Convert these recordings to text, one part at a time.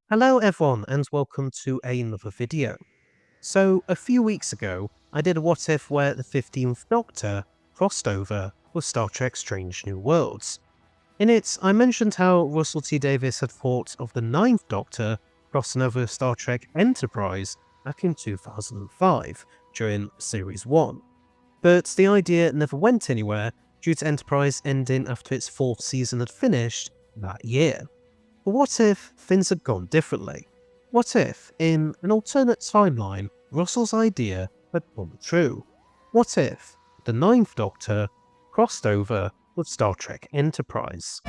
Hello everyone and welcome to another video. So a few weeks ago I did a what if where the 15th Doctor crossed over with Star Trek Strange New Worlds. In it I mentioned how Russell T Davies had thought of the 9th Doctor crossing over with Star Trek Enterprise back in 2005 during Series 1. But the idea never went anywhere due to Enterprise ending after its 4th season had finished that year. But what if things had gone differently? What if, in an alternate timeline, Russell's idea had come true? What if the 9th Doctor crossed over with Star Trek Enterprise?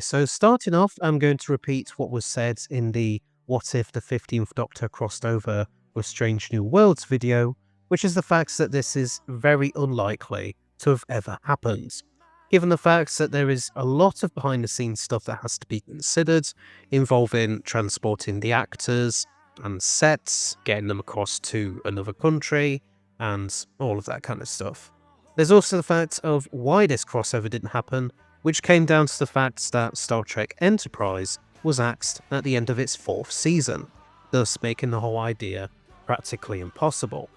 So starting off, I'm going to repeat what was said in the What If the 15th Doctor Crossed Over with Strange New Worlds video, which is the fact that this is very unlikely to have ever happened, given the fact that there is a lot of behind the scenes stuff that has to be considered, involving transporting the actors and sets, getting them across to another country, and all of that kind of stuff. There's also the fact of why this crossover didn't happen, which came down to the fact that Star Trek Enterprise was axed at the end of its 4th season, thus making the whole idea practically impossible.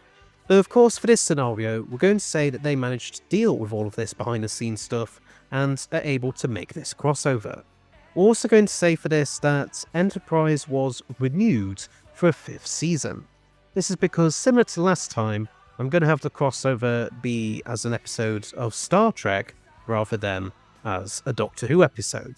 But of course, for this scenario, we're going to say that they managed to deal with all of this behind the scenes stuff and are able to make this crossover. We're also going to say for this that Enterprise was renewed for a 5th season. This is because, similar to last time, I'm going to have the crossover be as an episode of Star Trek rather than as a Doctor Who episode,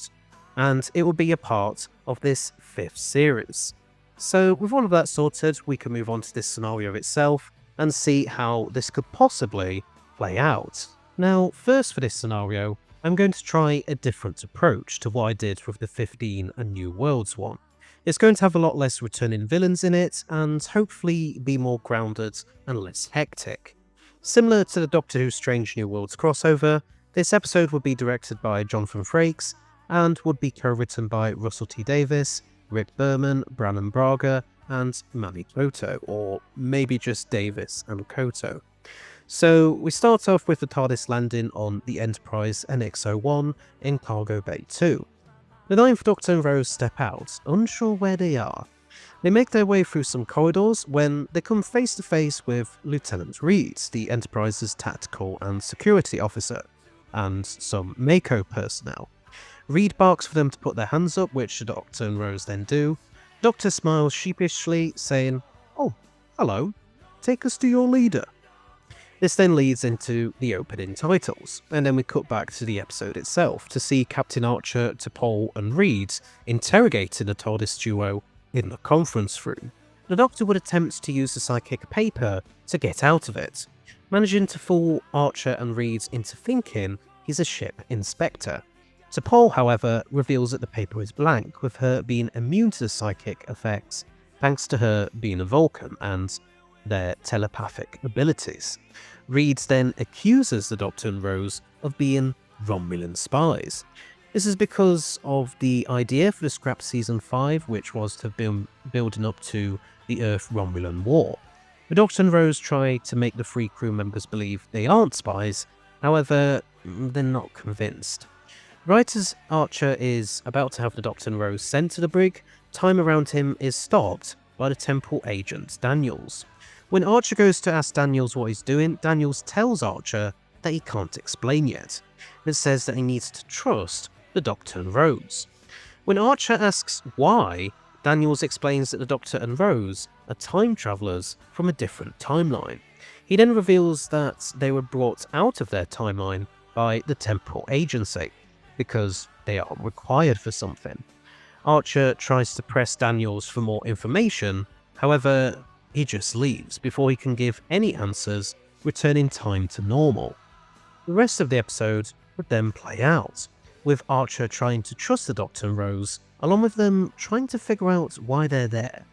and it will be a part of this 5th series. So with all of that sorted, we can move on to this scenario itself and see how this could possibly play out. Now, first for this scenario, I'm going to try a different approach to what I did with the 15 and New Worlds one. It's going to have a lot less returning villains in it, and hopefully be more grounded and less hectic. Similar to the Doctor Who Strange New Worlds crossover, this episode would be directed by Jonathan Frakes, and would be co-written by Russell T Davies, Rick Berman, Brannon Braga, and Manny Coto, or maybe just Davis and Coto. So we start off with the TARDIS landing on the Enterprise NX-01 in Cargo Bay 2. The 9th Doctor and Rose step out, unsure where they are. They make their way through some corridors when they come face to face with Lieutenant Reed, the Enterprise's tactical and security officer, and some Mako personnel. Reed barks for them to put their hands up, which the Doctor and Rose then do. Doctor smiles sheepishly, saying, "Oh, hello, take us to your leader." This then leads into the opening titles, and then we cut back to the episode itself to see Captain Archer, T'Pol and Reed interrogating the TARDIS duo in the conference room. The Doctor would attempt to use the psychic paper to get out of it, managing to fool Archer and Reed into thinking he's a ship inspector. T'Pol, however, reveals that the paper is blank, with her being immune to the psychic effects thanks to her being a Vulcan and their telepathic abilities. Reed then accuses the Doctor and Rose of being Romulan spies. This is because of the idea for the scrapped Season 5, which was to have been building up to the Earth-Romulan War. The Doctor and Rose try to make the 3 crew members believe they aren't spies, however, they're not convinced. Right as Archer is about to have the Doctor and Rose sent to the brig, time around him is stopped by the Temple agent Daniels. When Archer goes to ask Daniels what he's doing, Daniels tells Archer that he can't explain yet. It says that he needs to trust the Doctor and Rose. When Archer asks why, Daniels explains that the Doctor and Rose are time travellers from a different timeline. He then reveals that they were brought out of their timeline by the Temple Agency, because they are required for something. Archer tries to press Daniels for more information, however, he just leaves before he can give any answers, returning time to normal. The rest of the episode would then play out, with Archer trying to trust the Doctor and Rose, along with them trying to figure out why they're there.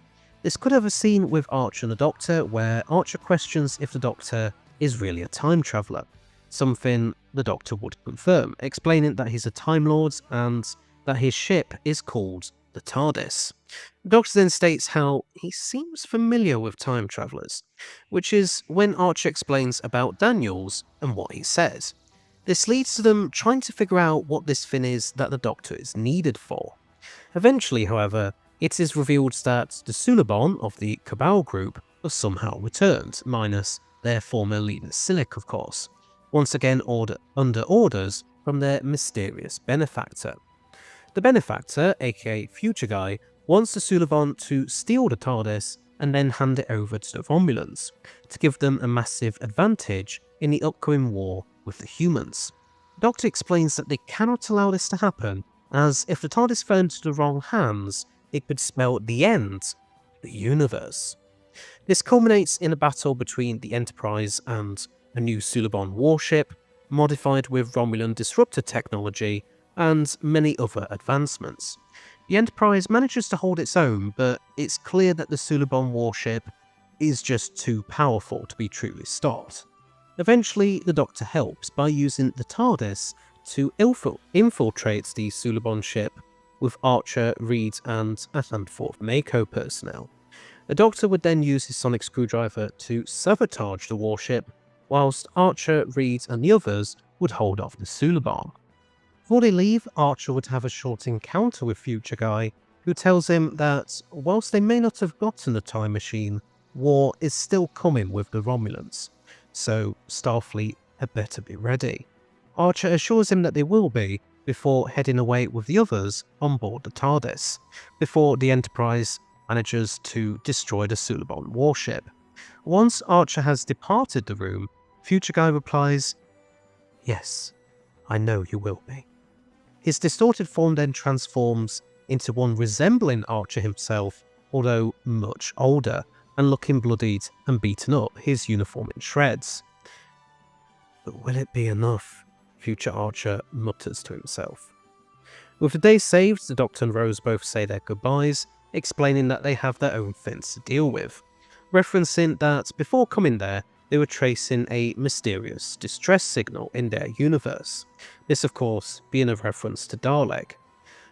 This could have a scene with Archer and the Doctor where Archer questions if the Doctor is really a time traveller, something the Doctor would confirm, explaining that he's a Time Lord and that his ship is called the TARDIS. The Doctor then states how he seems familiar with time travellers, which is when Archer explains about Daniels and what he says. This leads to them trying to figure out what this thing is that the Doctor is needed for. Eventually, however, it is revealed that the Suliban of the Cabal group have somehow returned, minus their former leader Silic, of course, once again under orders from their mysterious benefactor. The benefactor, aka Future Guy, wants the Suliban to steal the TARDIS and then hand it over to the Romulans, to give them a massive advantage in the upcoming war with the humans. The Doctor explains that they cannot allow this to happen, as if the TARDIS fell into the wrong hands, it could spell the end of the universe. This culminates in a battle between the Enterprise and a new Suliban warship, modified with Romulan disruptor technology and many other advancements. The Enterprise manages to hold its own, but it's clear that the Suliban warship is just too powerful to be truly stopped. Eventually, the Doctor helps by using the TARDIS to infiltrate the Suliban ship with Archer, Reed and a handful of Mako personnel. The Doctor would then use his sonic screwdriver to sabotage the warship, whilst Archer, Reed and the others would hold off the Suliban. Before they leave, Archer would have a short encounter with Future Guy, who tells him that whilst they may not have gotten the time machine, war is still coming with the Romulans, so Starfleet had better be ready. Archer assures him that they will be, before heading away with the others on board the TARDIS, before the Enterprise manages to destroy the Suliban warship. Once Archer has departed the room, Future Guy replies, "Yes, I know you will be." His distorted form then transforms into one resembling Archer himself, although much older, and looking bloodied and beaten up, his uniform in shreds. "But will it be enough?" Future Archer mutters to himself. With the day saved, the Doctor and Rose both say their goodbyes, explaining that they have their own things to deal with, referencing that before coming there, they were tracing a mysterious distress signal in their universe. This, of course, being a reference to Dalek.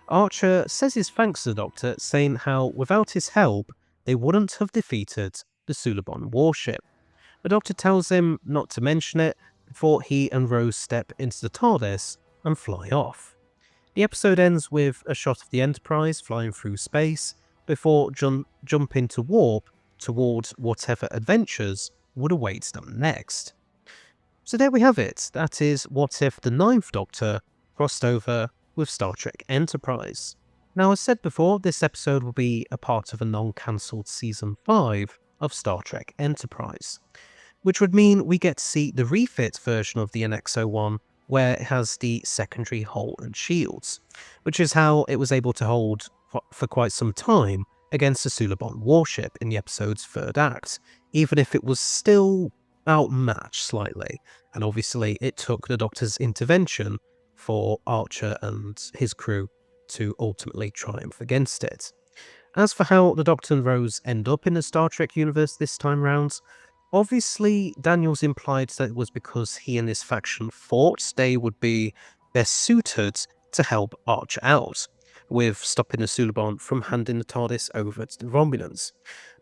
Archer says his thanks to the Doctor, saying how without his help, they wouldn't have defeated the Suliban warship. The Doctor tells him not to mention it before he and Rose step into the TARDIS and fly off. The episode ends with a shot of the Enterprise flying through space before jumping to warp towards whatever adventures would await them next. So there we have it. That is what if the Ninth Doctor crossed over with Star Trek Enterprise. Now, as said before, this episode will be a part of a non-cancelled Season 5 of Star Trek Enterprise, which would mean we get to see the refit version of the NX-01 where it has the secondary hull and shields, which is how it was able to hold for quite some time against the Suliban warship in the episode's third act, even if it was still outmatched slightly, and obviously it took the Doctor's intervention for Archer and his crew to ultimately triumph against it. As for how the Doctor and Rose end up in the Star Trek universe this time round, obviously Daniels implied that it was because he and his faction thought they would be best suited to help Archer out, with stopping the Suliban from handing the TARDIS over to the Romulans.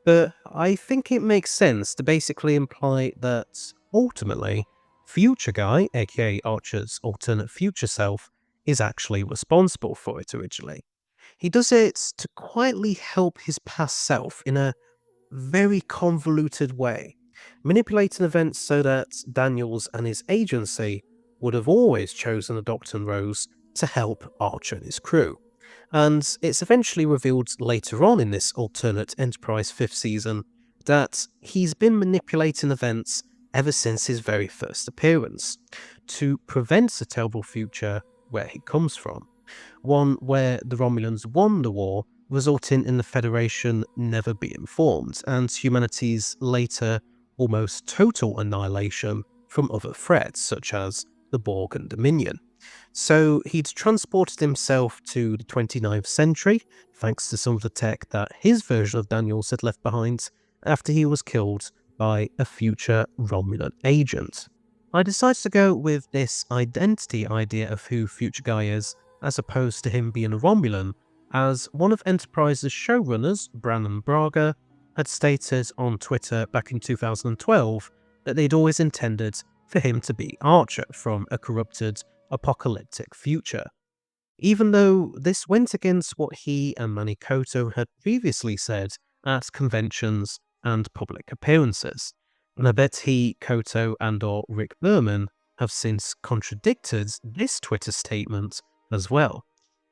But I think it makes sense to basically imply that, ultimately, Future Guy, aka Archer's alternate future self, is actually responsible for it originally. He does it to quietly help his past self in a very convoluted way, manipulating events so that Daniels and his agency would have always chosen the Doctor and Rose to help Archer and his crew. And it's eventually revealed later on in this alternate Enterprise 5th season that he's been manipulating events ever since his very first appearance, to prevent the terrible future where he comes from, one where the Romulans won the war, resulting in the Federation never being formed, and humanity's later almost total annihilation from other threats such as the Borg and Dominion. So he'd transported himself to the 29th century, thanks to some of the tech that his version of Daniels had left behind after he was killed by a future Romulan agent. I decided to go with this identity idea of who Future Guy is, as opposed to him being a Romulan, as one of Enterprise's showrunners, Brannon Braga, had stated on Twitter back in 2012 that they'd always intended for him to be Archer from a corrupted, apocalyptic future. Even though this went against what he and Manny Koto had previously said at conventions and public appearances. And I bet he, Koto, and/or Rick Berman have since contradicted this Twitter statement as well.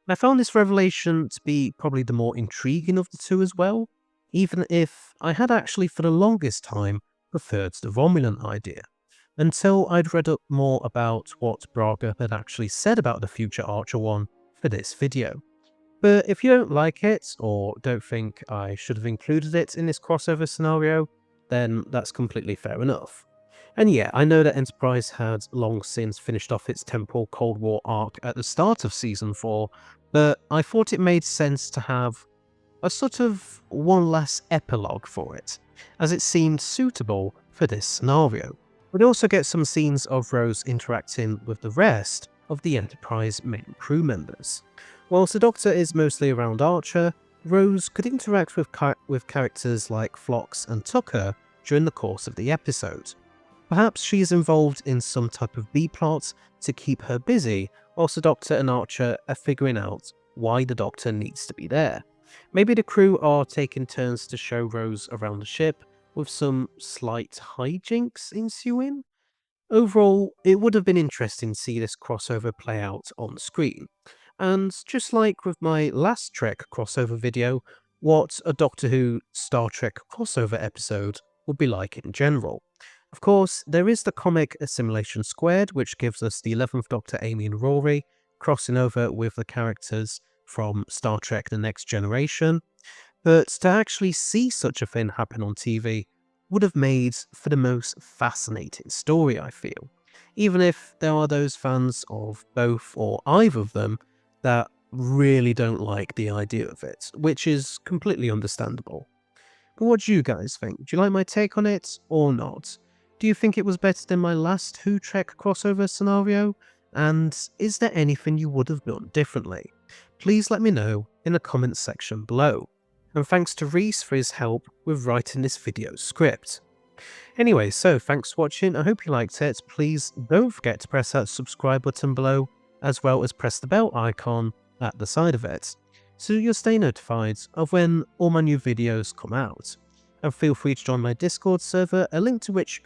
I found this revelation to be probably the more intriguing of the two as well, even if I had actually for the longest time preferred the Romulan idea, until I'd read up more about what Braga had actually said about the future Archer one for this video. But if you don't like it, or don't think I should have included it in this crossover scenario, then that's completely fair enough. And yeah, I know that Enterprise had long since finished off its temporal Cold War arc at the start of Season 4, but I thought it made sense to have a sort of one last epilogue for it, as it seemed suitable for this scenario. We'd also get some scenes of Rose interacting with the rest of the Enterprise main crew members. Whilst the Doctor is mostly around Archer, Rose could interact with characters like Phlox and Tucker during the course of the episode. Perhaps she is involved in some type of B-plot to keep her busy, whilst the Doctor and Archer are figuring out why the Doctor needs to be there. Maybe the crew are taking turns to show Rose around the ship, with some slight hijinks ensuing. Overall, it would have been interesting to see this crossover play out on screen. And just like with my last Trek crossover video, what a Doctor Who Star Trek crossover episode would be like in general. Of course, there is the comic Assimilation Squared, which gives us the 11th Doctor Amy and Rory crossing over with the characters from Star Trek The Next Generation, but to actually see such a thing happen on TV would have made for the most fascinating story, I feel, even if there are those fans of both or either of them that really don't like the idea of it, which is completely understandable. But what do you guys think? Do you like my take on it or not? Do you think it was better than my last Who Trek crossover scenario? And is there anything you would have done differently? Please let me know in the comments section below. And thanks to Reese for his help with writing this video script. Anyway, so thanks for watching, I hope you liked it. Please don't forget to press that subscribe button below, as well as press the bell icon at the side of it, so you'll stay notified of when all my new videos come out. And feel free to join my Discord server, a link to which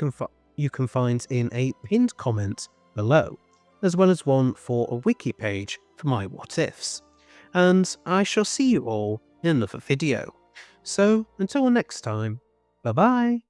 you can find in a pinned comment below, as well as one for a wiki page for my what ifs. And I shall see you all in another video. So until next time, bye bye.